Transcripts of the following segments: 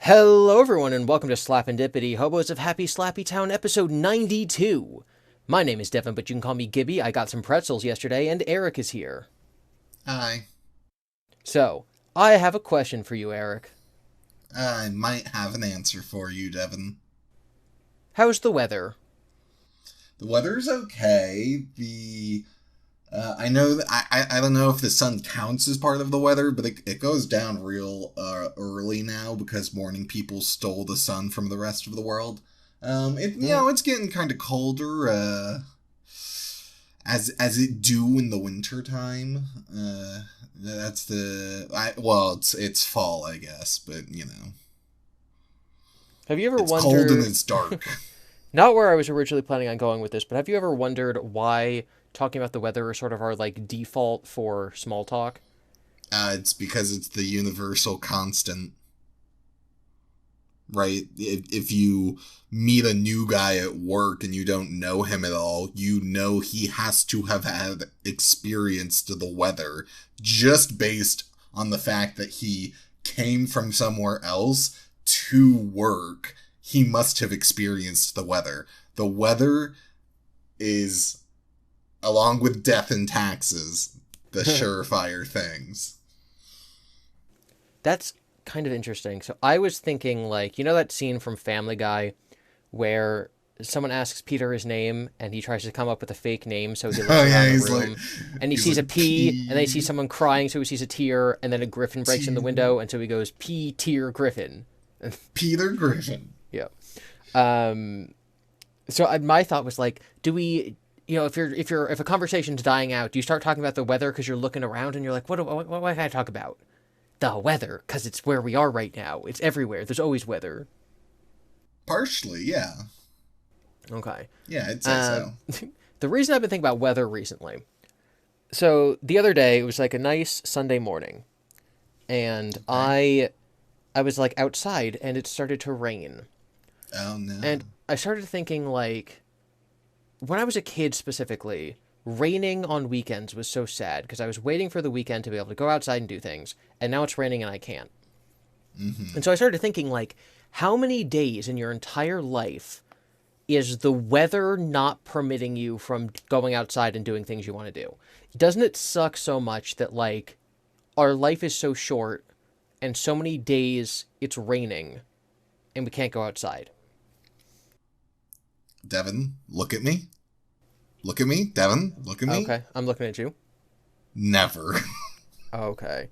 Hello, everyone, and welcome to Slapendipity, Hobos of Happy Slappy Town, episode 92. My name is Devon, but you can call me Gibby. I got some pretzels yesterday, and Eric is here. Hi. So, I have a question for you, Eric. I might have an answer for you, Devon. How's the weather? The weather's okay. I know that I don't know if the sun counts as part of the weather, but it goes down real early now because morning people stole the sun from the rest of the world. It's getting kind of colder as it do in the winter time. It's fall, I guess, but Have you ever it's wondered... cold and it's dark. Not where I was originally planning on going with this, but have you ever wondered why talking about the weather is sort of our, default for small talk? It's because it's the universal constant, right? If you meet a new guy at work and you don't know him at all, you know he has to have had experienced the weather just based on the fact that he came from somewhere else to work. He must have experienced the weather. The weather is, along with death and taxes, the surefire things. That's kind of interesting. So I was thinking, that scene from Family Guy where someone asks Peter his name and he tries to come up with a fake name, so he looks around the room and he sees a P, and then he sees someone crying, so he sees a tear, and then a griffin breaks in the window, and so he goes, P, tear, griffin. Peter Griffin. Yeah. So my thought was do we, if a conversation's dying out, do you start talking about the weather because you're looking around and you're like, what can I talk about? The weather, because it's where we are right now. It's everywhere. There's always weather. Partially, yeah. Okay. Yeah, I'd say so. The reason I've been thinking about weather recently, so the other day, it was a nice Sunday morning, and okay. I was outside, and it started to rain. Oh, no. And I started thinking, when I was a kid specifically, raining on weekends was so sad because I was waiting for the weekend to be able to go outside and do things, and now it's raining and I can't. Mm-hmm. And so I started thinking, how many days in your entire life is the weather not permitting you from going outside and doing things you want to do? Doesn't it suck so much that, our life is so short and so many days it's raining and we can't go outside? Devon, look at me. Look at me. Devon, look at me. Okay, I'm looking at you. Never. Okay.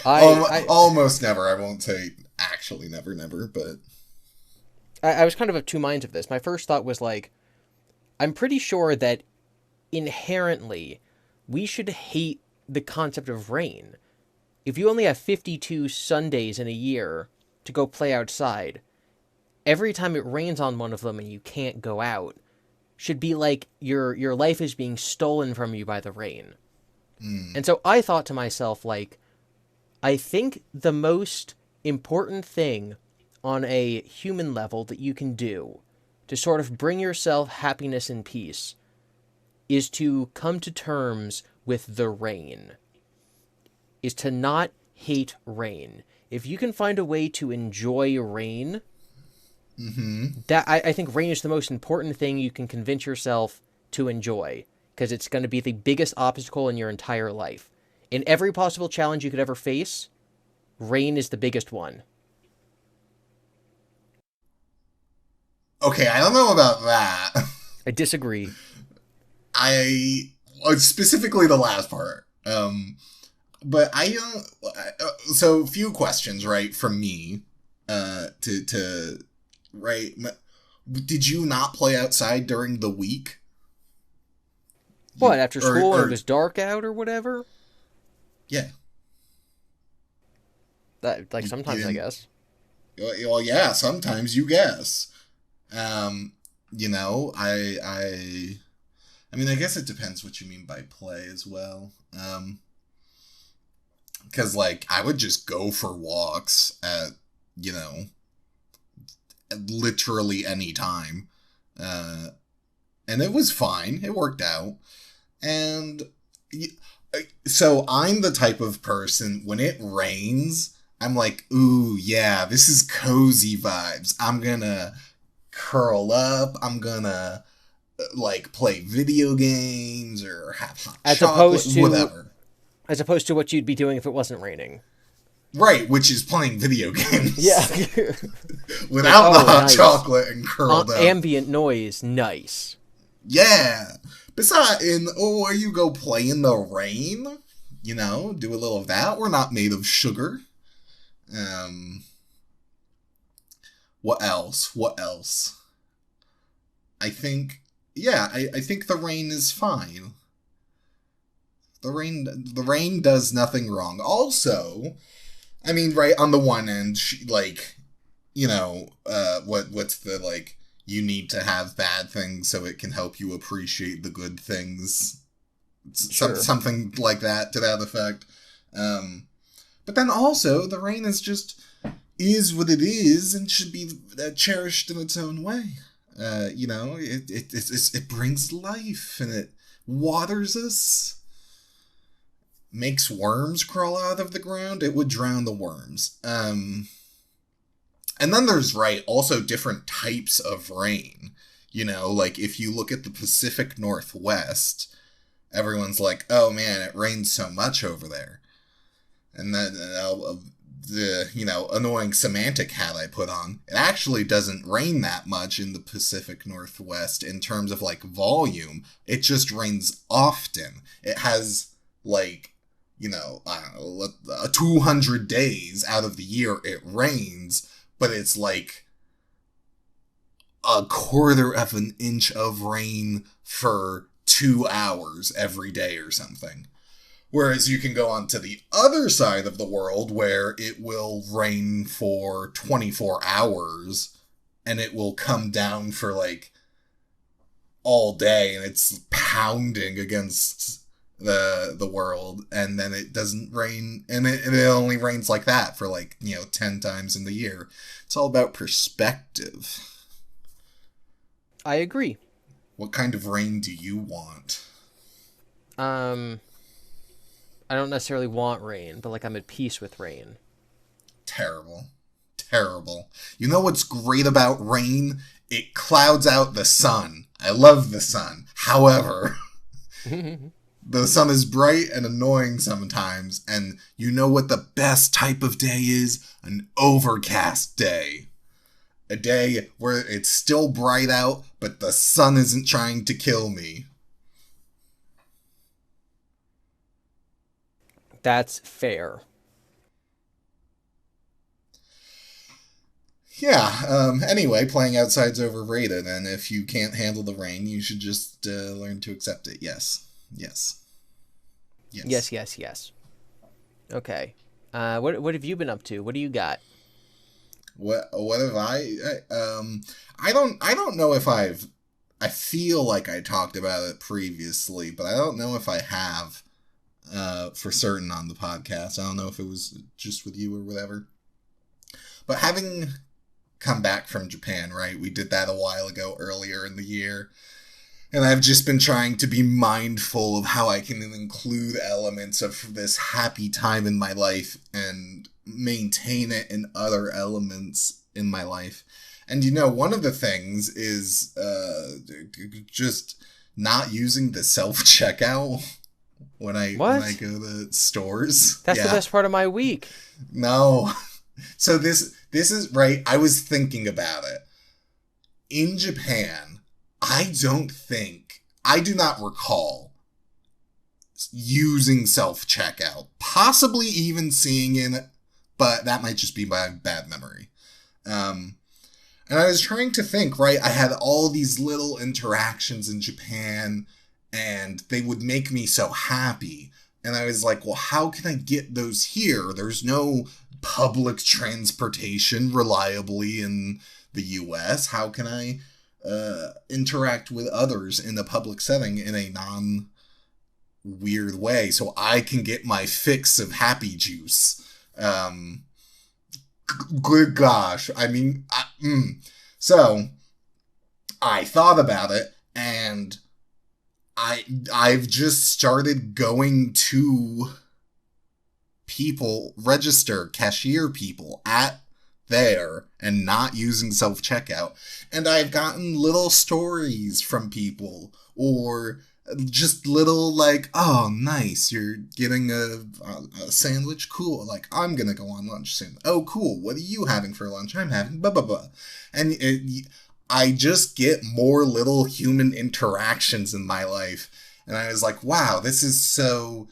Almost never. I won't say actually never, but... I was kind of two minds of this. My first thought was, I'm pretty sure that inherently we should hate the concept of rain. If you only have 52 Sundays in a year to go play outside, every time it rains on one of them and you can't go out should be your life is being stolen from you by the rain. And so I thought to myself, I think the most important thing on a human level that you can do to sort of bring yourself happiness and peace is to come to terms with the rain. Is to not hate rain. If you can find a way to enjoy rain, that I think rain is the most important thing you can convince yourself to enjoy, because it's going to be the biggest obstacle in your entire life. In every possible challenge you could ever face, rain is the biggest one. Okay, I don't know about that. I disagree. Specifically the last part. But I don't... So, few questions, right, from me. Right? Did you not play outside during the week? What, after school or it was dark out or whatever? Yeah. That sometimes, I guess. Well, yeah, sometimes you guess. I guess it depends what you mean by play as well. Because, I would just go for walks at, literally any time. And it was fine. It worked out. And so I'm the type of person, when it rains, I'm like, ooh, yeah, this is cozy vibes. I'm gonna curl up. I'm gonna like play video games or have hot As chocolate, opposed to whatever. as opposed to what you'd be doing if it wasn't raining. Right, which is playing video Yeah. games Like, without the oh, hot nice. chocolate and curled up. Ambient noise, nice. Yeah. Besides, or you go play in the rain, do a little of that. We're not made of sugar. Um, what else? What else? I think, yeah, I think the rain is fine. The rain does nothing wrong. Also, I mean, right on the one end, what's the like? You need to have bad things so it can help you appreciate the good things. Sure. Something like that to that effect. But then also, the rain is what it is and should be cherished in its own way. It brings life and it waters us, makes worms crawl out of the ground. It would drown the worms. And then there's, also different types of rain. Like if you look at the Pacific Northwest, everyone's like, oh man, it rains so much over there. And then the annoying semantic hat I put on, it actually doesn't rain that much in the Pacific Northwest in terms of volume. It just rains often. It has 200 days out of the year it rains, but it's a quarter of an inch of rain for 2 hours every day or something. Whereas you can go on to the other side of the world where it will rain for 24 hours and it will come down for all day and it's pounding against the world, and then it doesn't rain, and it only rains like that for 10 times in the year. It's all about perspective. I agree. What kind of rain do you want? I don't necessarily want rain, but I'm at peace with rain. Terrible. You know what's great about rain? It clouds out the sun. I love the sun. However, the sun is bright and annoying sometimes, and you know what the best type of day is? An overcast day. A day where it's still bright out, but the sun isn't trying to kill me. That's fair. Yeah, anyway, playing outside's overrated, and if you can't handle the rain, you should just learn to accept it. Yes. Yes. Okay. What have you been up to? What do you got? What have I don't know if I feel like I talked about it previously, but I don't know if I have for certain on the podcast. I don't know if it was just with you or whatever. But having come back from Japan, right? We did that a while ago, earlier in the year. And I've just been trying to be mindful of how I can include elements of this happy time in my life and maintain it in other elements in my life. And one of the things is just not using the self-checkout when I go to stores. That's the best part of my week. No. So this is right. I was thinking about it. In Japan, I do not recall using self-checkout. Possibly even seeing in it, but that might just be my bad memory. And I was trying to think, right? I had all these little interactions in Japan, and they would make me so happy. And I was like, well, how can I get those here? There's no public transportation reliably in the US. How can I interact with others in a public setting in a non-weird way so I can get my fix of happy juice? Good gosh. I mean, so I thought about it, and I've just started going to people register, cashier people at there and not using self-checkout. And I've gotten little stories from people, or just little like, oh, nice, you're getting a sandwich, cool, like, I'm gonna go on lunch soon. Oh, cool, what are you having for lunch? I'm having blah blah blah. And I just get more little human interactions in my life, and I was like, wow, this is so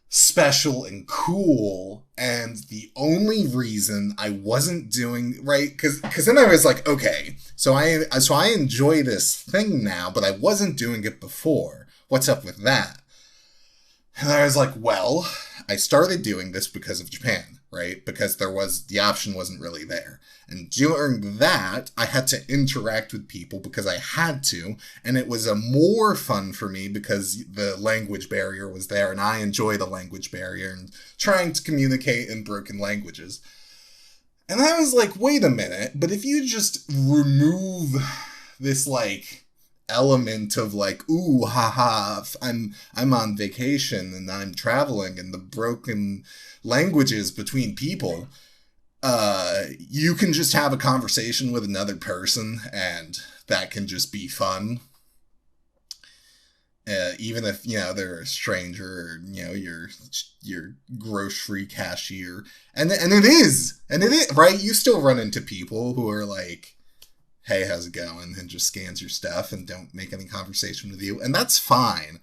special and cool. And the only reason I wasn't doing right, because then I was like, okay, so I enjoy this thing now, but I wasn't doing it before. What's up with that? And I was like, well, I started doing this because of Japan, right? Because the option wasn't really there. And during that, I had to interact with people because I had to, and it was a more fun for me because the language barrier was there, and I enjoy the language barrier and trying to communicate in broken languages. And I was like, wait a minute, but if you just remove this, like, element of like, ooh, haha, I'm on vacation and I'm traveling, and the broken languages between people, you can just have a conversation with another person, and that can just be fun. Even if, they're a stranger, or, your grocery cashier. And it is, right? You still run into people who are like, hey, how's it going? And just scans your stuff and don't make any conversation with you. And that's fine.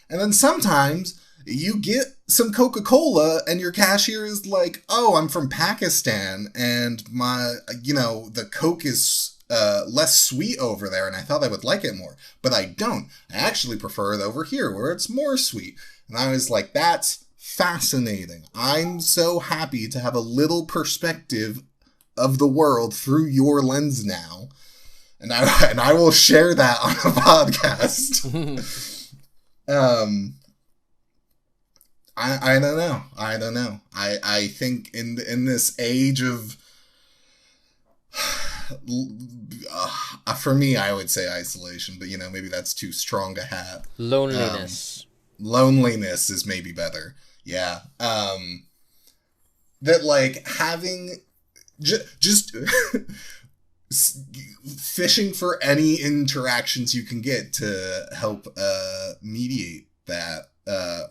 And then sometimes you get some Coca-Cola and your cashier is like, oh, I'm from Pakistan and the Coke is less sweet over there, and I thought I would like it more, but I don't. I actually prefer it over here where it's more sweet. And I was like, that's fascinating. I'm so happy to have a little perspective of the world through your lens now. And I will share that on a podcast. I don't know. I think in this age of, for me, I would say isolation, but maybe that's too strong a hat. Loneliness. Loneliness is maybe better. Yeah. That, like, having just fishing for any interactions you can get to help mediate that,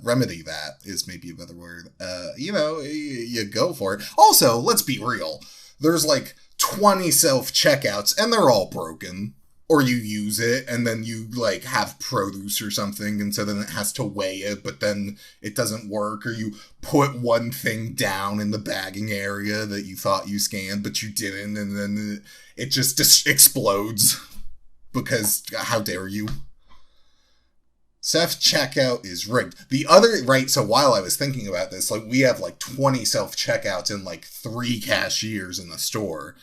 remedy that is maybe a better word. You go for it. Also, let's be real. There's like 20 self-checkouts and they're all broken. Or you use it and then you like have produce or something, and so then it has to weigh it, but then it doesn't work. Or you put one thing down in the bagging area that you thought you scanned, but you didn't, and then it just explodes because how dare you? Self-checkout is rigged. The other, right, so while I was thinking about this, like, we have like 20 self-checkouts and like 3 cashiers in the store.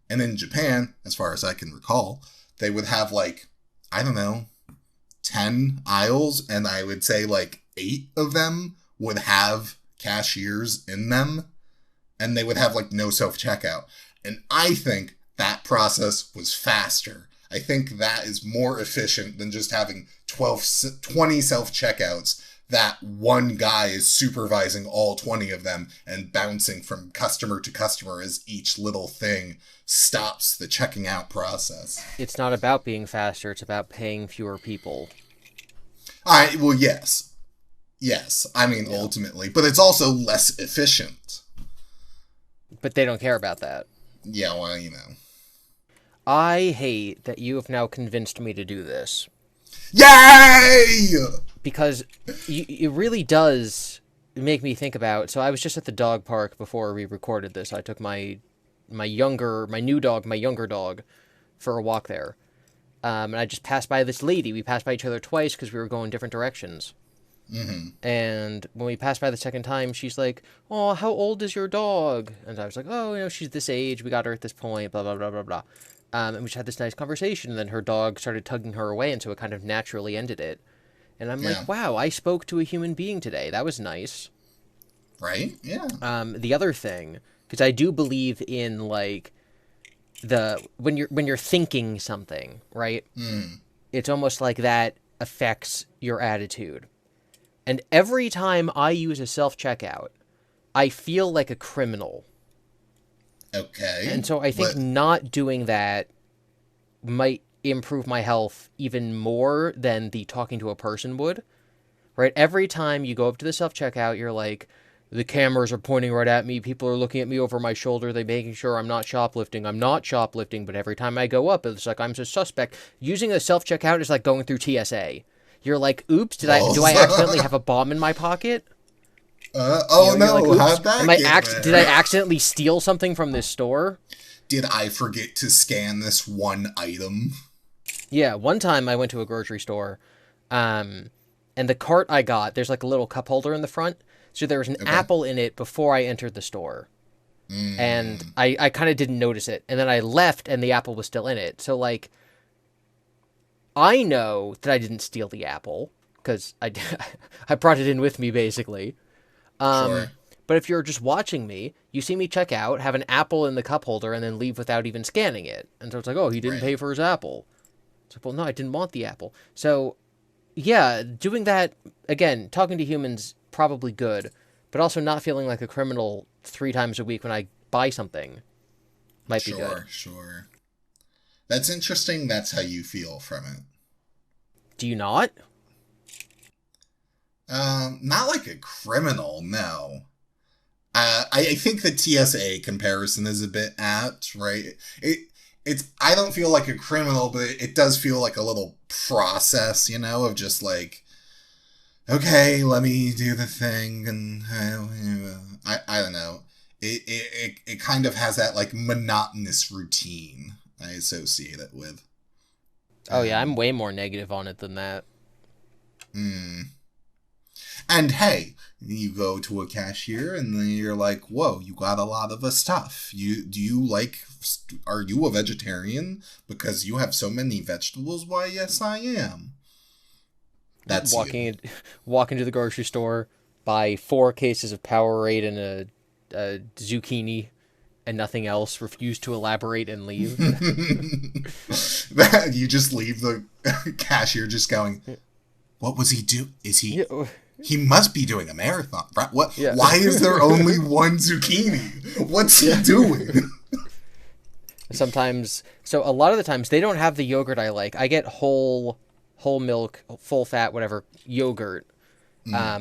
And in Japan, as far as I can recall, they would have like, I don't know, 10 aisles, and I would say like 8 of them would have cashiers in them, and they would have like no self-checkout. And I think that process was faster. I think that is more efficient than just having 20 self-checkouts that one guy is supervising all 20 of them and bouncing from customer to customer as each little thing stops the checking out process. It's not about being faster, it's about paying fewer people. Well, yes. Yes, I mean, yeah. Ultimately. But it's also less efficient. But they don't care about that. Yeah, well, I hate that you have now convinced me to do this. Yay! Because it really does make me think about... So I was just at the dog park before we recorded this. I took my younger dog, for a walk there. And I just passed by this lady. We passed by each other twice because we were going different directions. Mm-hmm. And when we passed by the second time, she's like, oh, how old is your dog? And I was like, oh, she's this age. We got her at this point, blah, blah, blah, blah, blah. And we just had this nice conversation. And then her dog started tugging her away, and so it kind of naturally ended it. And I'm like, wow, I spoke to a human being today. That was nice. Right? Yeah. The other thing, because I do believe in, like, when you're thinking something, right? It's almost like that affects your attitude. And every time I use a self-checkout, I feel like a criminal. Okay. And so I think What? not doing that might improve my health even more than the talking to a person would. Right? Every time you go up to the self checkout, you're like, the cameras are pointing right at me. People are looking at me over my shoulder. They're making sure I'm not shoplifting. I'm not shoplifting. But every time I go up, it's like I'm a suspect. Using a self checkout is like going through TSA. You're like, oops, do I accidentally have a bomb in my pocket? Oh You're like, no, oops, how'd that get there? did I accidentally steal something from this store? Did I forget to scan this one item? Yeah, one time I went to a grocery store, and the cart I got, there's like a little cup holder in the front. So there was an Okay. apple in it before I entered the store. And Mm, I kind of didn't notice it. And then I left and the apple was still in it. So, like, I know that I didn't steal the apple because I brought it in with me, basically. sure. But if you're just watching me, you see me check out, have an apple in the cup holder, and then leave without even scanning it. And so it's like, oh, he didn't Right. pay for his apple. It's like, well, no, I didn't want the apple. So, yeah, doing that, again, talking to humans, probably good. But also not feeling like a criminal 3 times a week when I buy something might be good. Sure, sure. That's interesting. That's how you feel from it. Do you not? Not like a criminal, no. I think the TSA comparison is a bit apt, right? It's I don't feel like a criminal, but it does feel like a little process, of just like, okay, let me do the thing, and I don't know. It kind of has that like monotonous routine I associate it with. Oh, yeah, I'm Um, way more negative on it than that. hmm. And hey, you go to a cashier and then you're like, "Whoa, you got a lot of stuff. Are you a vegetarian? Because you have so many vegetables? Why, yes, I am." That's you. Walking, walk into the grocery store, buy 4 cases of Powerade and a zucchini and nothing else, refuse to elaborate and leave. That you just leave the cashier just going, "What was he do? Is he? Yeah, He must be doing a marathon, right? What? yeah. Why is there only one zucchini? What's he doing?" Sometimes, so a lot of the times they don't have the yogurt I like. I get whole milk, full fat, whatever yogurt,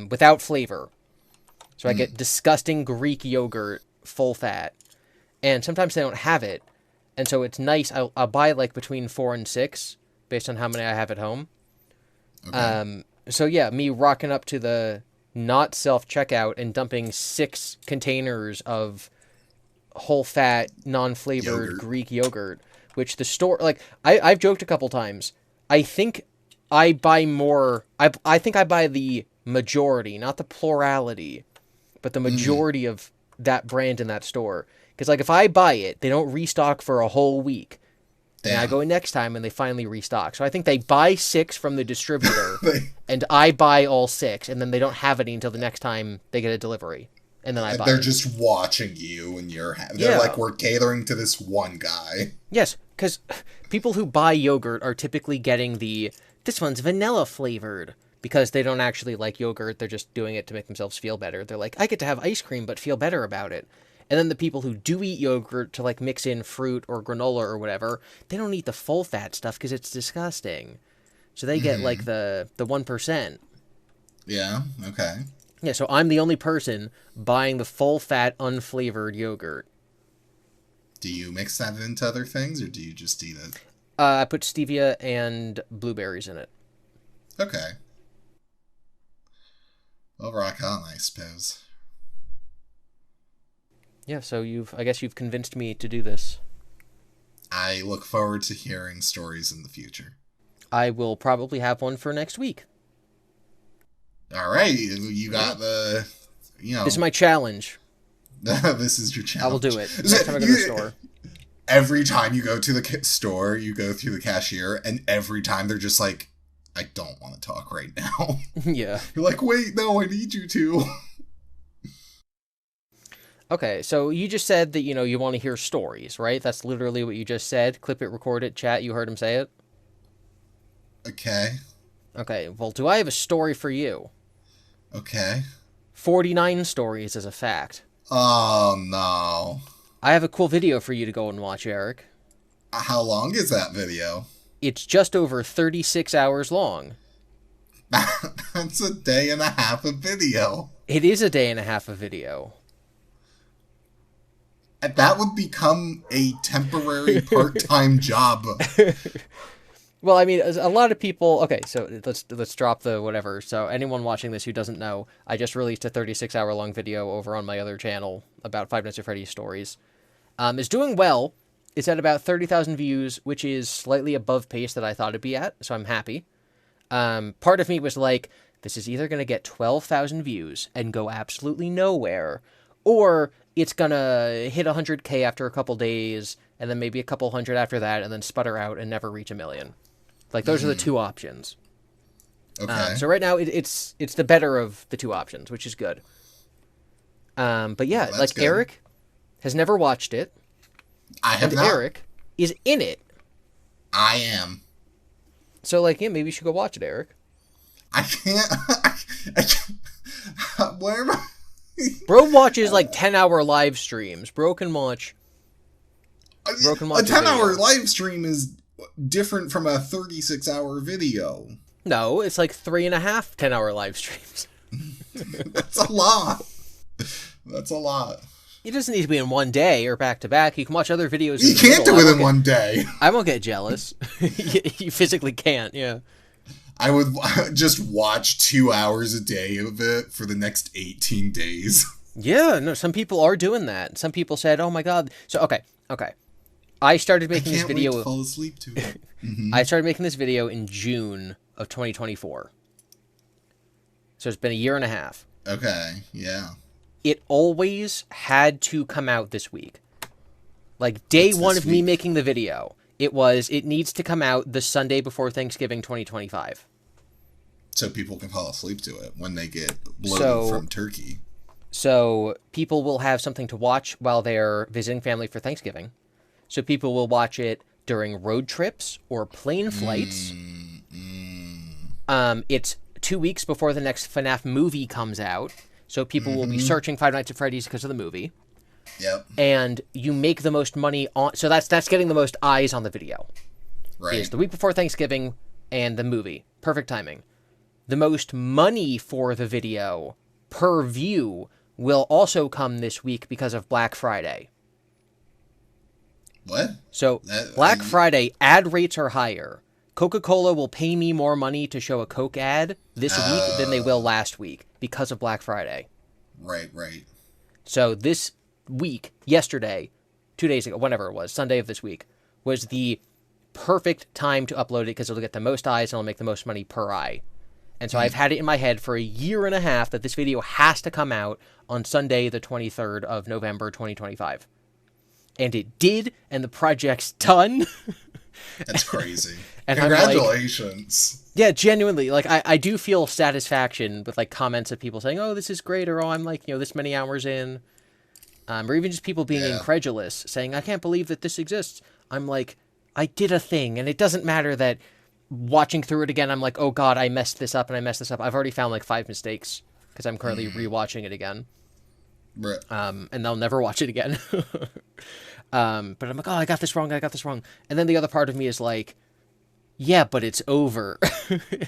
without flavor. So I get disgusting Greek yogurt, full fat, and sometimes they don't have it, and so it's nice. I'll buy like between 4 and 6 based on how many I have at home. Okay. So yeah, me rocking up to the not self checkout and dumping 6 containers of whole fat, non flavored Yogurt. Greek yogurt, which the store like I've joked a couple times. I think I buy more. I think I buy the majority, not the plurality, but the Mm, majority of that brand in that store. Because like if I buy it, they don't restock for a whole week. And I damn. go in next time and they finally restock. So I think they buy 6 from the distributor and I buy all 6 and then they don't have any until the next time they get a delivery. And then I buy They're it. just watching you and they're Yeah. like, "We're catering to this one guy." Yes, because people who buy yogurt are typically getting this one's vanilla flavored because they don't actually like yogurt. They're just doing it to make themselves feel better. They're like, I get to have ice cream but feel better about it. And then the people who do eat yogurt to like mix in fruit or granola or whatever, they don't eat the full fat stuff because it's disgusting. So they get like the 1%. Yeah, okay. Yeah, so I'm the only person buying the full fat unflavored yogurt. Do you mix that into other things or do you just eat it? I put stevia and blueberries in it. Okay. Well, rock on, I suppose. Yeah, so I guess you've convinced me to do this. I look forward to hearing stories in the future. I will probably have one for next week. All right, you got the, This is my challenge. this is your I will challenge. do it next time I go to the store. Every time you go to the store, you go through the cashier, and every time they're just like, "I don't want to talk right now." Yeah. You're like, "Wait, no, I need you to." Okay, so you just said that, you want to hear stories, right? That's literally what you just said. Clip it, record it, chat, you heard him say it? Okay. Okay, well, do I have a story for you? Okay. 49 stories as a fact. Oh, no. I have a cool video for you to go and watch, Eric. How long is that video? It's just over 36 hours long. That's a day and a half of video. It is a day and a half of video. That would become a temporary part-time job. Well, I mean, a lot of people... Okay, so let's drop the whatever. So anyone watching this who doesn't know, I just released a 36-hour-long video over on my other channel about Five Nights at Freddy's stories. It's doing well. It's at about 30,000 views, which is slightly above pace that I thought it'd be at, so I'm happy. Part of me was like, this is either going to get 12,000 views and go absolutely nowhere, or it's going to hit 100K after a couple days, and then maybe a couple hundred after that, and then sputter out and never reach 1 million. Like, those are the two options. Okay. So right now, it's the better of the two options, which is good. But yeah, Well, like, good. Eric has never watched it. I have And not. Eric is in it. I am. So, like, yeah, maybe you should go watch it, Eric. I can't. I can't. Where am I? Bro watches, like, 10-hour live streams. Bro can watch A video. 10-hour live stream is different from a 36-hour video. No, it's like 3.5 10-hour live streams. That's a lot. That's a lot. It doesn't need to be in one day or back-to-back. You can watch other videos. You can't do it in one day. I won't get jealous. You physically can't, yeah. I would just watch 2 hours a day of it for the next 18 days. Yeah, no, some people are doing that. Some people said, oh my god. So, okay. I started making this video. I can't wait to fall asleep to it. Mm-hmm. I started making this video in June of 2024. So it's been 1.5 years. Okay, yeah. It always had to come out this week. Like, day one of me making the video, it needs to come out the Sunday before Thanksgiving 2025. So people can fall asleep to it when they get bloated from turkey. So people will have something to watch while they're visiting family for Thanksgiving. So people will watch it during road trips or plane flights. It's 2 weeks before the next FNAF movie comes out. So people will be searching Five Nights at Freddy's because of the movie. Yep. And you make the most money on... So that's getting the most eyes on the video. Right. Is the week before Thanksgiving and the movie. Perfect timing. The most money for the video per view will also come this week because of Black Friday. What? So, Black Friday, ad rates are higher. Coca-Cola will pay me more money to show a Coke ad this week than they will last week because of Black Friday. Right. So this week, yesterday, 2 days ago, whenever it was, Sunday of this week, was the perfect time to upload it because it'll get the most eyes and it'll make the most money per eye. And so I've had it in my head for 1.5 years that this video has to come out on Sunday, the 23rd of November, 2025. And it did, and the project's done. That's crazy. And congratulations. Like, yeah, genuinely. Like, I do feel satisfaction with, like, comments of people saying, oh, this is great, or, oh, I'm, like, this many hours in. Or even just people being incredulous, saying, I can't believe that this exists. I'm like, I did a thing, and it doesn't matter that watching through it again, I'm like, oh, God, I messed this up, and I messed this up. I've already found, like, 5 mistakes, because I'm currently rewatching it again. Right. And I'll never watch it again. But I'm like, oh, I got this wrong. And then the other part of me is like, yeah, but it's over.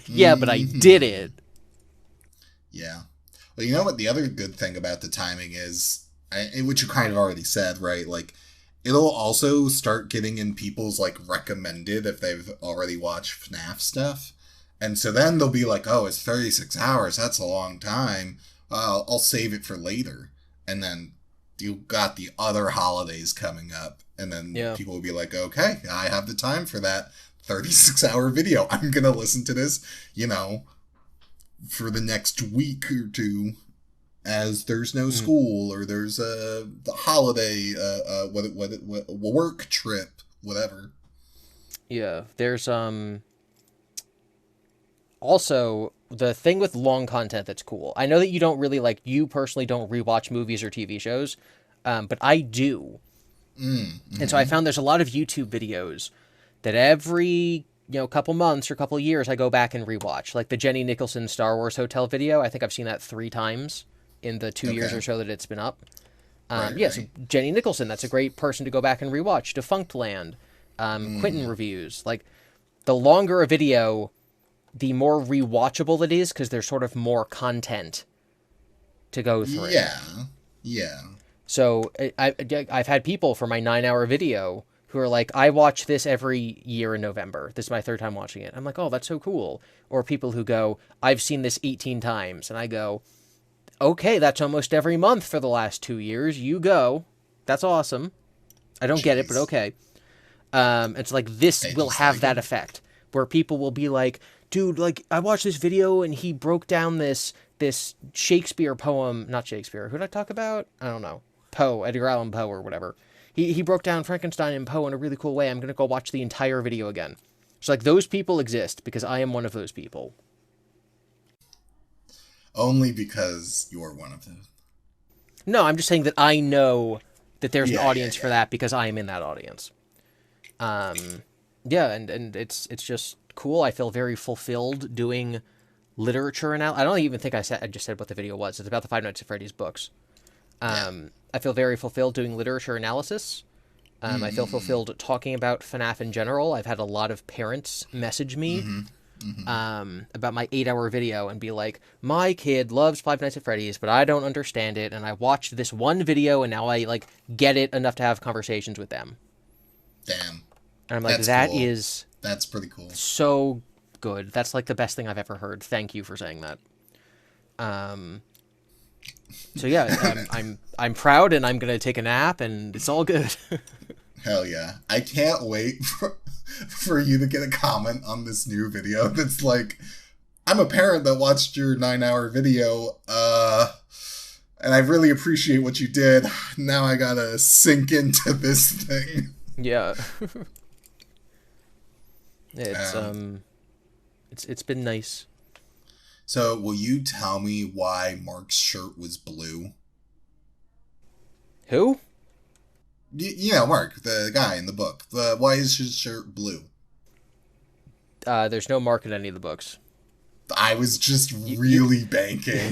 Yeah, but I did it. Yeah. Well, you know what the other good thing about the timing is, which you kind of already said, right? Like, it'll also start getting in people's, like, recommended if they've already watched FNAF stuff. And so then they'll be like, oh, it's 36 hours. That's a long time. I'll save it for later. And then you got the other holidays coming up. And then people will be like, okay, I have the time for that 36-hour video. I'm going to listen to this, for the next week or two, as there's no school or there's the holiday, work trip, whatever. Yeah, there's also the thing with long content that's cool. I know that you don't really you personally don't rewatch movies or TV shows, but I do. And so I found there's a lot of YouTube videos that every couple months or couple years I go back and rewatch, like the Jenny Nicholson Star Wars Hotel video. I think I've seen that 3 times in the 2 years Okay. or so that it's been up. Right, Yeah, so right. Jenny Nicholson, that's a great person to go back and rewatch. Defunct Land, Quentin Mm. reviews. Like, the longer a video, the more rewatchable it is because there's sort of more content to go through. Yeah. Yeah. So I've had people for my 9-hour video who are like, I watch this every year in November. This is my third time watching it. I'm like, oh, that's so cool. Or people who go, I've seen this 18 times. And I go, okay, that's almost every month for the last 2 years. You go. That's awesome. I don't get it, but Jeez. okay. It's like this Thank will you, have that Steigen. effect where people will be like, dude, like I watched this video and he broke down this Shakespeare poem, not Shakespeare. Who did I talk about? I don't know. Poe, Edgar Allan Poe or whatever. He broke down Frankenstein and Poe in a really cool way. I'm gonna go watch the entire video again. So like those people exist because I am one of those people. Only because you're one of them. No, I'm just saying that I know that there's an Yeah, audience yeah, for that because I am in that audience. Yeah, and it's just cool. I feel very fulfilled doing literature and I don't even think I just said what the video was. It's about the Five Nights at Freddy's books. yeah. I feel very fulfilled doing literature analysis. I feel fulfilled talking about FNAF in general. I've had a lot of parents message me about my 8-hour video and be like, my kid loves Five Nights at Freddy's, but I don't understand it. And I watched this one video and now I like get it enough to have conversations with them. Damn. And I'm like, That's that cool. is That's pretty cool. so good. That's like the best thing I've ever heard. Thank you for saying that. So yeah, I'm proud and I'm gonna take a nap and it's all good. Hell yeah. I can't wait for you to get a comment on this new video that's like, I'm a parent that watched your 9-hour video, and I really appreciate what you did. Now I gotta sink into this thing. Yeah. It's Um, it's been nice. So, will you tell me why Mark's shirt was blue? Who? You know, Mark, the guy in the book. Why is his shirt blue? There's no Mark in any of the books. I was just really banking.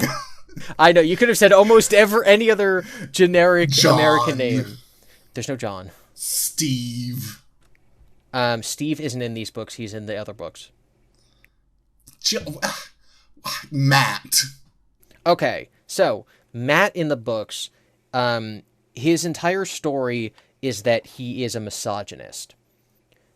I know you could have said almost any other generic John. American name. There's no John. Steve. Steve isn't in these books. He's in the other books. Matt. Okay, so Matt in the books, his entire story is that he is a misogynist.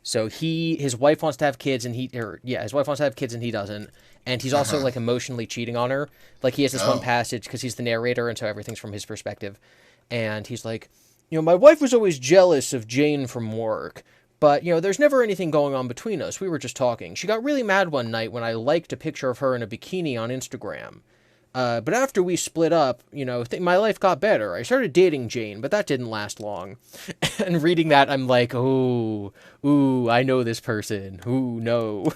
So his wife wants to have kids and his wife wants to have kids and he doesn't. And he's also like emotionally cheating on her. Like he has this one passage because he's the narrator and so everything's from his perspective. And he's like, my wife was always jealous of Jane from work. But, there's never anything going on between us. We were just talking. She got really mad one night when I liked a picture of her in a bikini on Instagram. But after we split up, my life got better. I started dating Jane, but that didn't last long. And reading that, I'm like, ooh, I know this person. Ooh, no.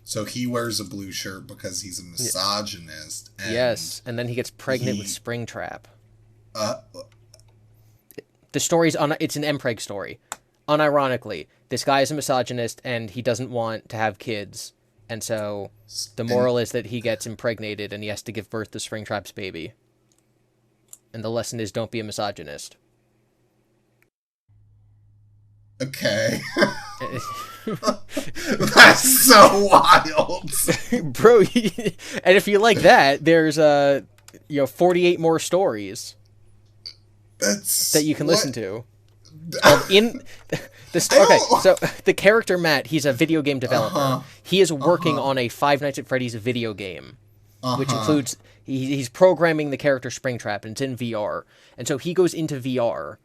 So he wears a blue shirt because he's a misogynist. And Yes, and then he gets pregnant with Springtrap. Uh, The story's it's an Mpreg story. Unironically, this guy is a misogynist and he doesn't want to have kids. And so the moral is that he gets impregnated and he has to give birth to Springtrap's baby. And the lesson is don't be a misogynist. Okay. That's so wild. Bro, and if you like that, there's 48 more stories that you can listen to. Okay, so the character Matt, he's a video game developer. He is working on a Five Nights at Freddy's video game, which includes he's programming the character Springtrap, and it's in VR. And so he goes into VR,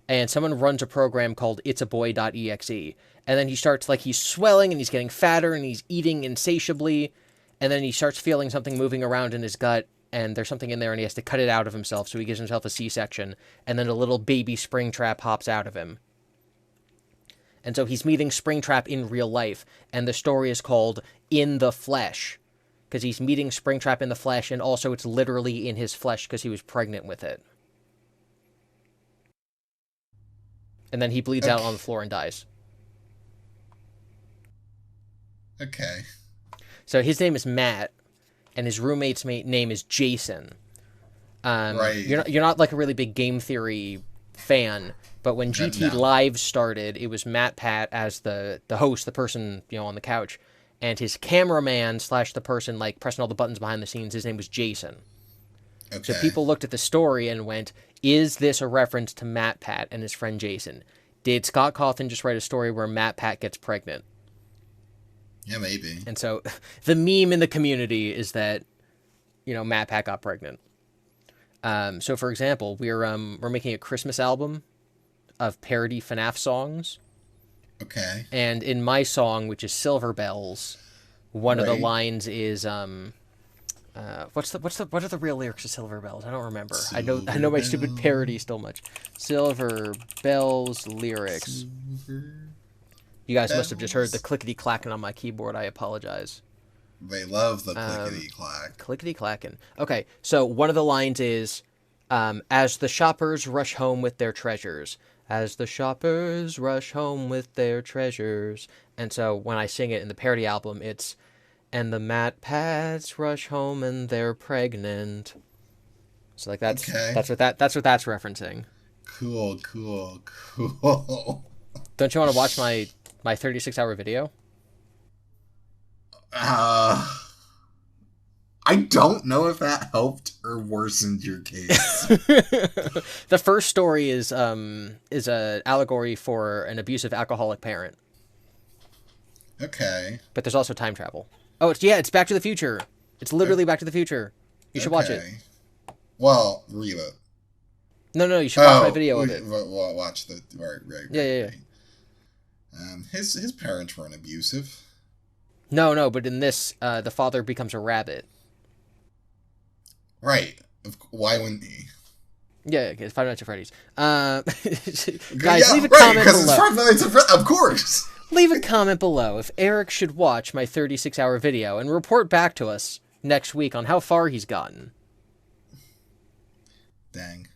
and someone runs a program called itsaboy.exe, and then he starts he's swelling and he's getting fatter and he's eating insatiably, and then he starts feeling something moving around in his gut. And there's something in there and he has to cut it out of himself, so he gives himself a C-section, and then a little baby Springtrap hops out of him. And so he's meeting Springtrap in real life, and the story is called In the Flesh, because he's meeting Springtrap in the flesh, and also it's literally in his flesh because he was pregnant with it. And then he bleeds out on the floor and dies. Okay. So his name is Matt, and his roommate's name is Jason. Right. You're not like a really big game theory fan, but when GT No. Live started, it was Matt Pat as the host, the person, on the couch, and his cameraman slash the person like pressing all the buttons behind the scenes, his name was Jason. So Okay. people looked at the story and went, is this a reference to Matt Pat and his friend Jason? Did Scott Cawthon just write a story where Matt Pat gets pregnant? Yeah, maybe. And so the meme in the community is that, Matt Pat got pregnant. So for example, we're making a Christmas album of parody FNAF songs. Okay. And in my song, which is Silver Bells, one of the Right. lines is what are the real lyrics of Silver Bells? I don't remember. I know Silver my stupid parody still much. Silver Bells lyrics. Silver You guys must have just heard the bells. clickety clacking on my keyboard. I apologize. They love the clickety clack. Clickety clacking. Okay, so one of the lines is, as the shoppers rush home with their treasures. As the shoppers rush home with their treasures. And so when I sing it in the parody album, it's, and the Matt Pats rush home and they're pregnant. So like that's Okay. that's what that's referencing. Cool, cool, cool. Don't you want to watch my 36-hour video? I don't know if that helped or worsened your case. The first story is a allegory for an abusive alcoholic parent. Okay. But there's also time travel. Oh, it's Back to the Future. It's literally Back to the Future. You should watch it. Well, read it. No, you should watch my video of it. Watch the right. Yeah. His parents weren't abusive. No, but in this, the father becomes a rabbit. Right. Why wouldn't he? Yeah, it's Five Nights at Freddy's. Guys, Yeah, leave a right, comment because below. it's Five Nights at Freddy's, of course. Leave a comment below if Eric should watch my 36-hour video and report back to us next week on how far he's gotten. Dang.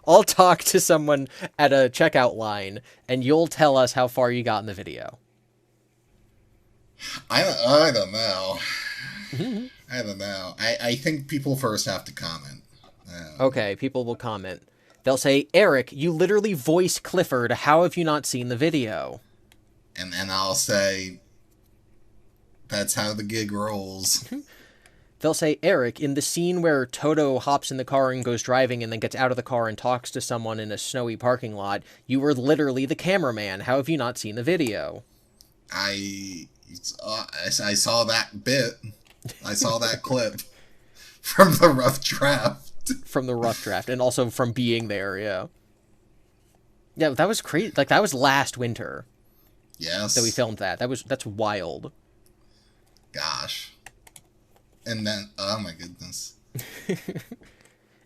I'll talk to someone at a checkout line, and you'll tell us how far you got in the video. I don't know. I don't know. I think people first have to comment. Okay, people will comment. They'll say, Eric, you literally voice Clifford. How have you not seen the video? And then I'll say, that's how the gig rolls. They'll say, Eric, in the scene where Toto hops in the car and goes driving and then gets out of the car and talks to someone in a snowy parking lot, you were literally the cameraman. How have you not seen the video? I saw that bit. I saw that clip from the rough draft. From the rough draft, and also from being there, yeah. Yeah, that was crazy. Like, that was last winter Yes. that we filmed that. That's wild. Gosh. And then, oh my goodness.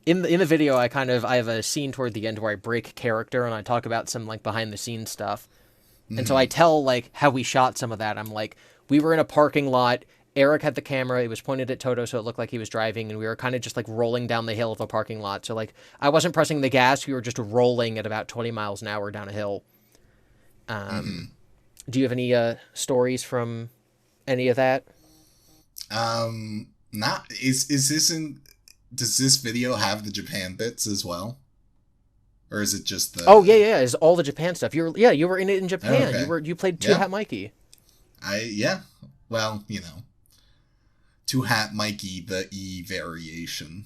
In the video, I have a scene toward the end where I break character and I talk about some, like, behind-the-scenes stuff. And so I tell, like, how we shot some of that. I'm like, we were in a parking lot. Eric had the camera. It was pointed at Toto, so it looked like he was driving, and we were kind of just, like, rolling down the hill of a parking lot. So, like, I wasn't pressing the gas. We were just rolling at about 20 miles an hour down a hill. Do you have any stories from any of that? Not, is this in, does this video have the Japan bits as well? Or is it just the... Oh, yeah, it's all the Japan stuff. You were in it in Japan. Okay. You played Two Hat Mikey. Yeah. Well, Two Hat Mikey, the E variation.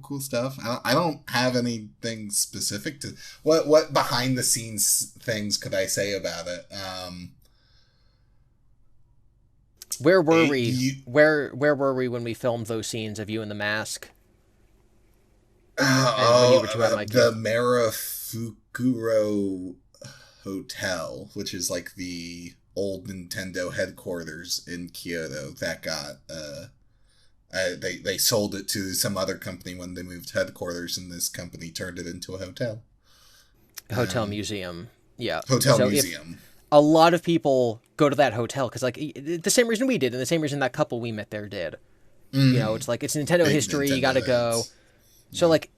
Cool stuff. I don't have anything specific to... What behind the scenes things could I say about it? Where were we? Where were we when we filmed those scenes of you in the mask? When you were Two Hat Mikey? The Marafukuro Hotel, which is like the old Nintendo headquarters in Kyoto that got they sold it to some other company when they moved headquarters, and this company turned it into a hotel. Hotel museum. Yeah. Hotel museum. A lot of people go to that hotel because, like, the same reason we did, and the same reason that couple we met there did. It's like, it's Nintendo Big history. Nintendo You got to go. heads. So, like,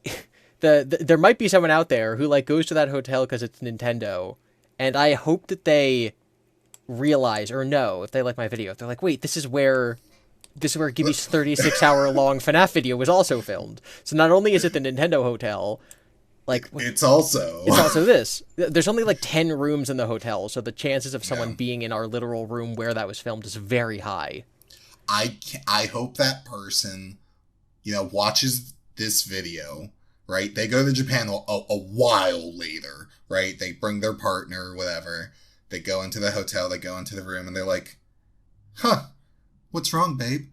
there might be someone out there who, like, goes to that hotel because it's Nintendo, and I hope that they realize or know, if they like my video, if they're like, wait, this is where Gibby's 36-hour long FNAF video was also filmed. So not only is it the Nintendo hotel, like it's also this. There's only like 10 rooms in the hotel, so the chances of someone being in our literal room where that was filmed is very high. I hope that person, watches this video, right? They go to Japan a while later, right? They bring their partner or whatever. They go into the hotel, they go into the room, and they're like, huh, what's wrong, babe?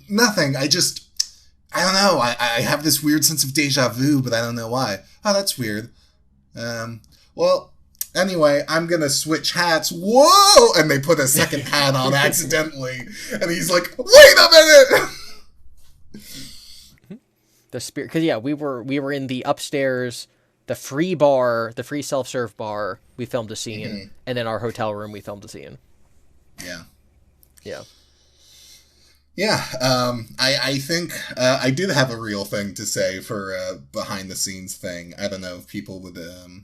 Nothing. I don't know. I have this weird sense of deja vu, but I don't know why. Oh, that's weird. Well, anyway, I'm going to switch hats. Whoa! And they put a second hat on accidentally. And he's like, wait a minute! The spirit, because we were in the upstairs, the free bar, the free self-serve bar. We filmed a scene, and then our hotel room we filmed a scene. Yeah. I think I did have a real thing to say for behind the scenes thing. I don't know if people would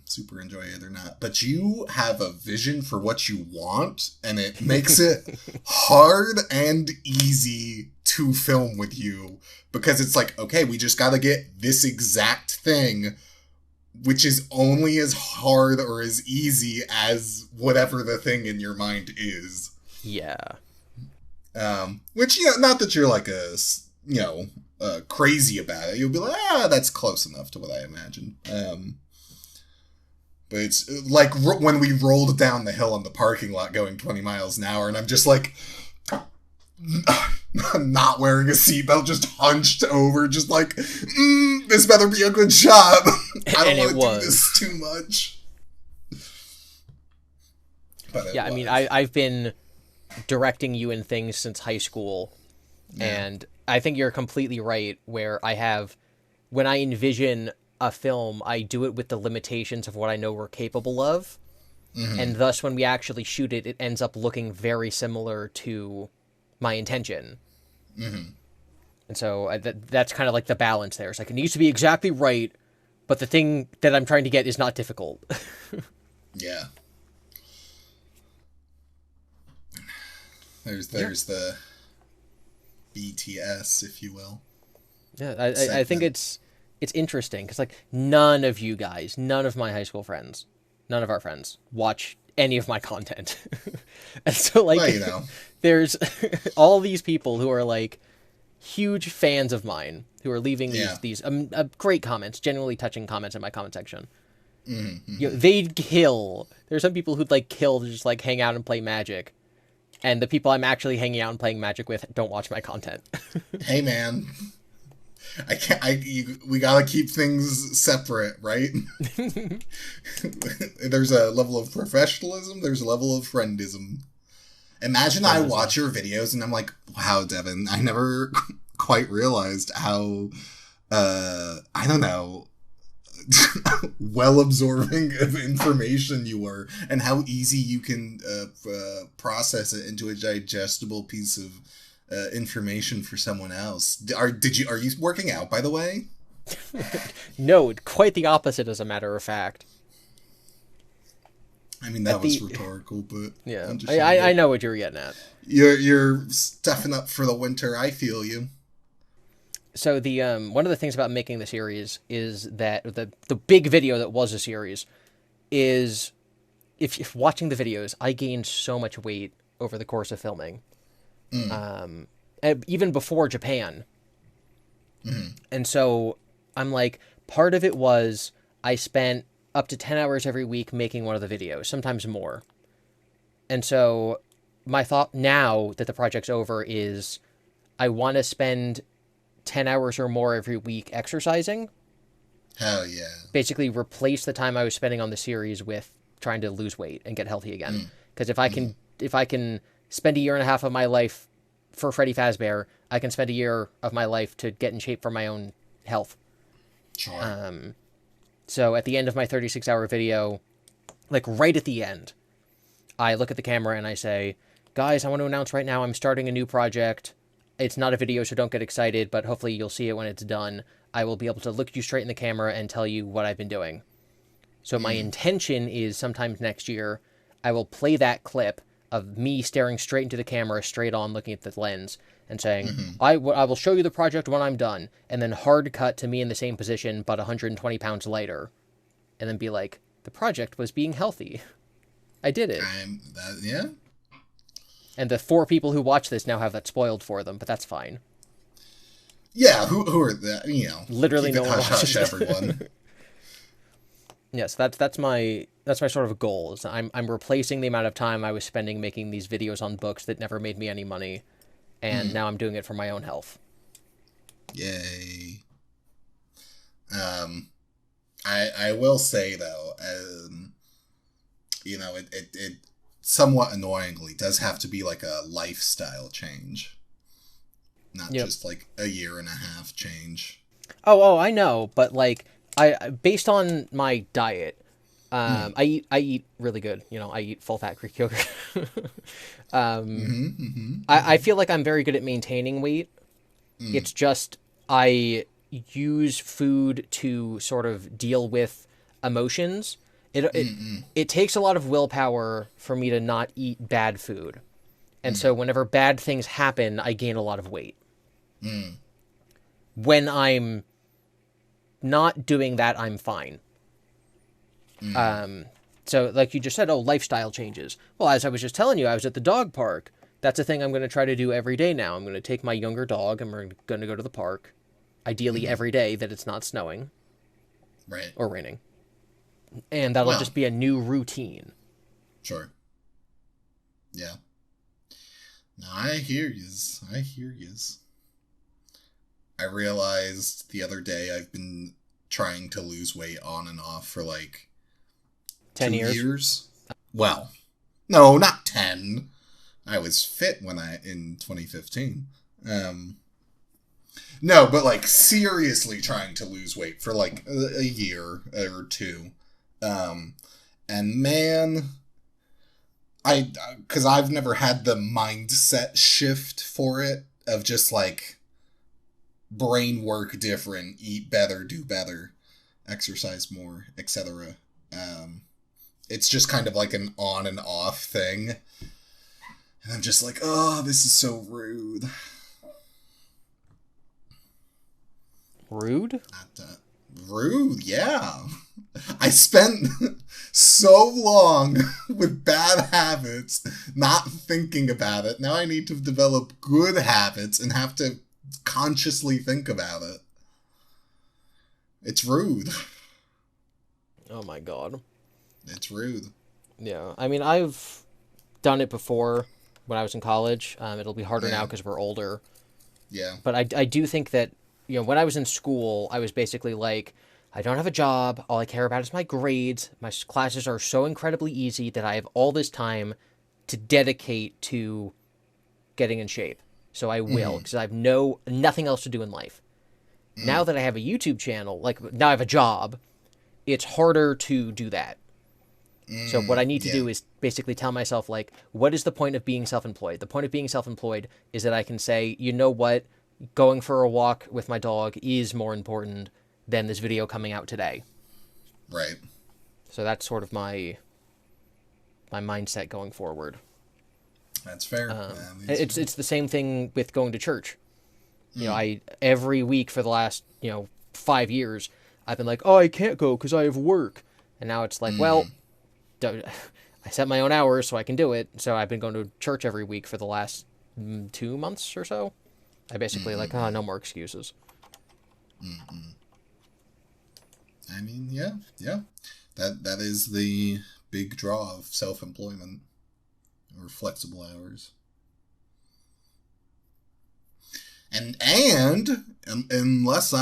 super enjoy it or not, but you have a vision for what you want, and it makes it hard and easy to film with you, because it's like, okay, we just got to get this exact thing, which is only as hard or as easy as whatever the thing in your mind is. Yeah. Which, not that you're like crazy about it. You'll be like, that's close enough to what I imagined. But it's like when we rolled down the hill in the parking lot going 20 miles an hour, and I'm just like, not wearing a seatbelt, just hunched over, just like, this better be a good shot. I don't want to do this too much. But I mean, I've been directing you in things since high school, and I think you're completely right, where when I envision a film, I do it with the limitations of what I know we're capable of, and thus when we actually shoot it, it ends up looking very similar to my intention. And so that's kind of like the balance there. It's like, it needs to be exactly right, but the thing that I'm trying to get is not difficult. Yeah. There's the BTS, if you will. Yeah, I think it's interesting, because like none of you guys, none of my high school friends, none of our friends watch any of my content. And so like, there's all these people who are like huge fans of mine, who are leaving these great comments, genuinely touching comments in my comment section. They'd kill. There's some people who'd like kill to just like hang out and play Magic. And the people I'm actually hanging out and playing Magic with don't watch my content. Hey, man. We gotta keep things separate, right? There's a level of professionalism, there's a level of friendism. Imagine I watch your videos and I'm like, wow, Devon, I never quite realized how, I don't know, well absorbing of information you were, and how easy you can process it into a digestible piece of information for someone else. Are you working out, by the way? No, quite the opposite, as a matter of fact. I mean, that was rhetorical, but yeah, I know what you're getting at. You're stuffing up for the winter. I feel you. So the one of the things about making the series is that the big video that was a series is, if watching the videos, I gained so much weight over the course of filming, even before Japan. And so I'm like, part of it was I spent up to 10 hours every week making one of the videos, sometimes more. And so my thought now that the project's over is I want to spend 10 hours or more every week exercising. Hell yeah. Basically replace the time I was spending on the series with trying to lose weight and get healthy again. Because if I can spend a year and a half of my life for Freddy Fazbear, I can spend a year of my life to get in shape for my own health. Sure. So at the end of my 36-hour video, like right at the end, I look at the camera and I say, guys, I want to announce right now I'm starting a new project. It's not a video, so don't get excited, but hopefully you'll see it when it's done. I will be able to look you straight in the camera and tell you what I've been doing. So my intention is sometimes next year, I will play that clip of me staring straight into the camera, straight on, looking at the lens, and saying, I will show you the project when I'm done, and then hard cut to me in the same position, but 120 pounds lighter, and then be like, the project was being healthy. I did it. Yeah. And the 4 people who watch this now have that spoiled for them, but that's fine. Yeah, who are that? You know, literally no one watches everyone. Yes, that's my sort of goal. Is I'm replacing the amount of time I was spending making these videos on books that never made me any money, and now I'm doing it for my own health. Yay. I will say though, you know, it somewhat annoyingly does have to be like a lifestyle change, not just like a year and a half change. Oh, I know, but like based on my diet, I eat really good. You know, I eat full fat Greek yogurt. I feel like I'm very good at maintaining weight. It's just I use food to sort of deal with emotions. It takes a lot of willpower for me to not eat bad food. And so whenever bad things happen, I gain a lot of weight. When I'm not doing that, I'm fine. So like you just said, lifestyle changes. Well, as I was just telling you, I was at the dog park. That's a thing I'm going to try to do every day now. I'm going to take my younger dog and we're going to go to the park. Ideally every day that it's not snowing. Right. Or raining. And that'll just be a new routine. Sure. Yeah. No, I hear yous. I realized the other day I've been trying to lose weight on and off for like 10 years. Well, no, not 10. I was fit in 2015. No, but like seriously trying to lose weight for like a year or two. And man, because I've never had the mindset shift for it of just like brain work different, eat better, do better, exercise more, etc. It's just kind of like an on and off thing. And I'm just like, oh, this is so rude. Rude? Rude, yeah. I spent so long with bad habits, not thinking about it. Now I need to develop good habits and have to consciously think about it. It's rude. Oh my god. It's rude. Yeah, I mean, I've done it before when I was in college. It'll be harder now because we're older. Yeah. But I do think that, you know, when I was in school, I was basically like, I don't have a job. All I care about is my grades. My classes are so incredibly easy that I have all this time to dedicate to getting in shape. So I will, because I have nothing else to do in life. Now that I have a YouTube channel, like now I have a job, it's harder to do that. So what I need to do is basically tell myself, like, what is the point of being self-employed? The point of being self-employed is that I can say, you know what, going for a walk with my dog is more important than this video coming out today. Right. So that's sort of my mindset going forward. That's fair. It's the same thing with going to church. You know, every week for the last, 5 years, I've been like, oh, I can't go because I have work. And now it's like, well, I set my own hours so I can do it. So I've been going to church every week for the last 2 months or so. I basically no more excuses. I mean, yeah. That is the big draw of self-employment or flexible hours. And unless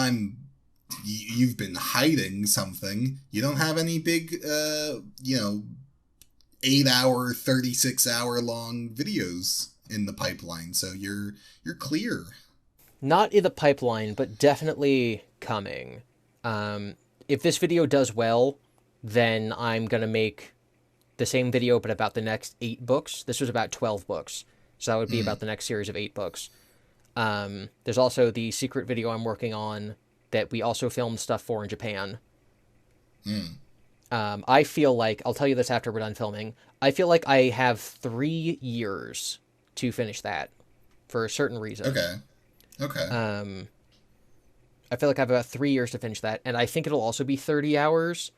you've been hiding something, you don't have any big 8-hour, 36-hour long videos in the pipeline, so you're clear. Not in the pipeline, but definitely coming. If this video does well, then I'm gonna make the same video but about the next 8 books. This was about 12 books, so that would be about the next series of 8 books. There's also the secret video I'm working on that we also filmed stuff for in Japan. I feel like, I'll tell you this after we're done filming, I feel like I have 3 years to finish that for a certain reason. Okay. Okay. I feel like I have about 3 years to finish that, and I think it'll also be 30 hours,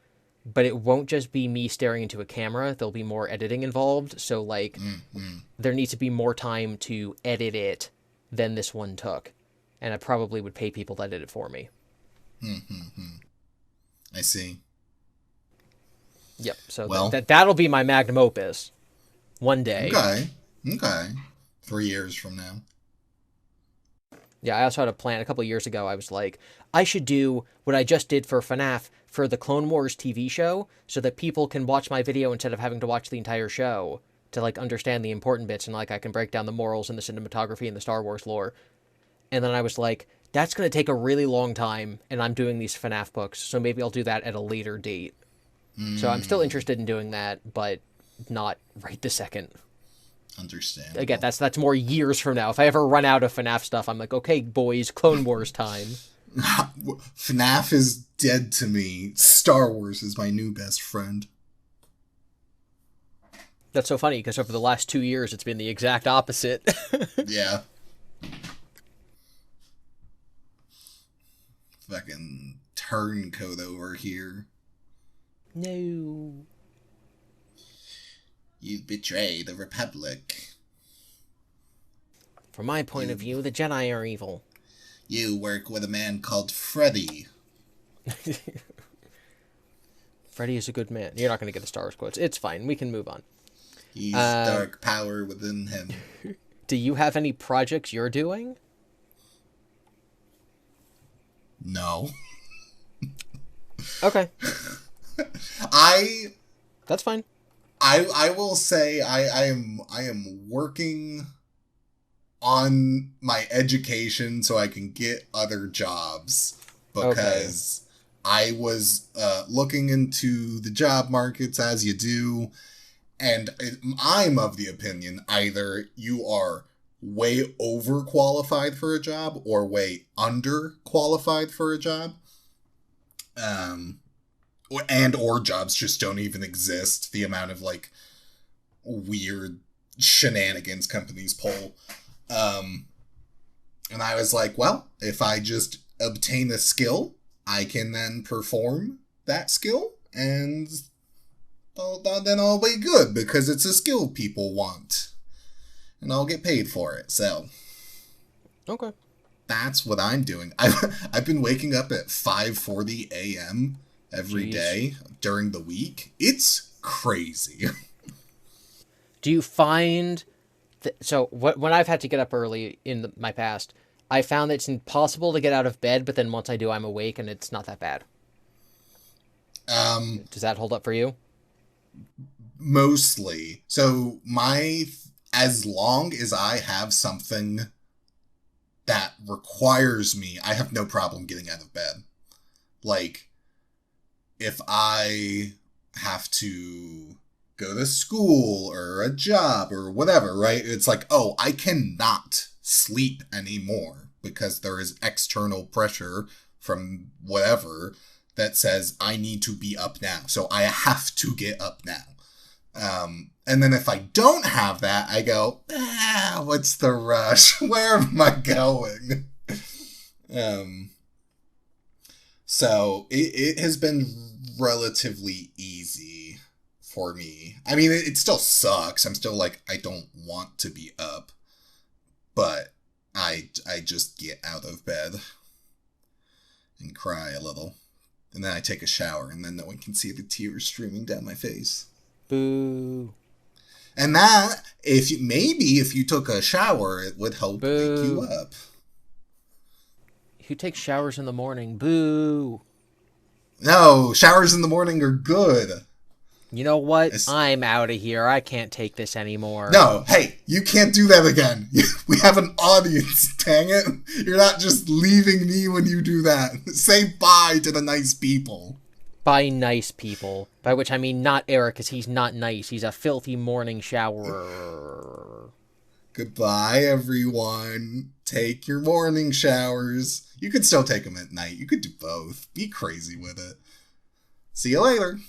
but it won't just be me staring into a camera. There'll be more editing involved, so, like, there needs to be more time to edit it than this one took, and I probably would pay people to edit it for me. I see. Yep, so Well, that'll be my magnum opus one day. Okay. 3 years from now. Yeah, I also had a plan a couple of years ago. I was like, I should do what I just did for FNAF for the Clone Wars TV show so that people can watch my video instead of having to watch the entire show to, like, understand the important bits, and, like, I can break down the morals and the cinematography and the Star Wars lore. And then I was like, that's going to take a really long time, and I'm doing these FNAF books, so maybe I'll do that at a later date. So I'm still interested in doing that, but not right this second. Understand. Again, that's more years from now. If I ever run out of FNAF stuff, I'm like, okay, boys, Clone Wars time. FNAF is dead to me. Star Wars is my new best friend. That's so funny, because over the last 2 years, it's been the exact opposite. Yeah. Fucking turncoat over here. No. You betray the Republic. From my point of view, the Jedi are evil. You work with a man called Freddy. Freddy is a good man. You're not going to get the Star Wars quotes. It's fine. We can move on. He's dark power within him. Do you have any projects you're doing? No. Okay. That's fine. I will say I am working on my education so I can get other jobs, because I was looking into the job markets as you do, and I'm of the opinion either you are way overqualified for a job or way underqualified for a job. And or jobs just don't even exist. The amount of, like, weird shenanigans companies pull. And I was like, well, if I just obtain a skill, I can then perform that skill, and then I'll be good, because it's a skill people want. And I'll get paid for it, so. Okay. That's what I'm doing. I've been waking up at 5:40 a.m. every day during the week. It's crazy. Do you find so when I've had to get up early in my past, I found that it's impossible to get out of bed, but then once I do, I'm awake, and it's not that bad. Does that hold up for you? Mostly. So as long as I have something that requires me, I have no problem getting out of bed. Like, if I have to go to school or a job or whatever, right? It's like, oh, I cannot sleep anymore because there is external pressure from whatever that says I need to be up now. So I have to get up now. And then if I don't have that, I go, what's the rush? Where am I going? So it has been relatively easy for me. I mean, it still sucks. I'm still like, I don't want to be up, but I just get out of bed and cry a little. And then I take a shower, and then no one can see the tears streaming down my face. Boo. And that, if you took a shower, it would help wake you up. Who takes showers in the morning? Boo. No, showers in the morning are good. You know what? I'm out of here. I can't take this anymore. No, hey, you can't do that again. We have an audience, dang it. You're not just leaving me when you do that. Say bye to the nice people. By nice people. By which I mean not Eric, because he's not nice. He's a filthy morning showerer. Goodbye, everyone. Take your morning showers. You could still take them at night. You could do both. Be crazy with it. See you later.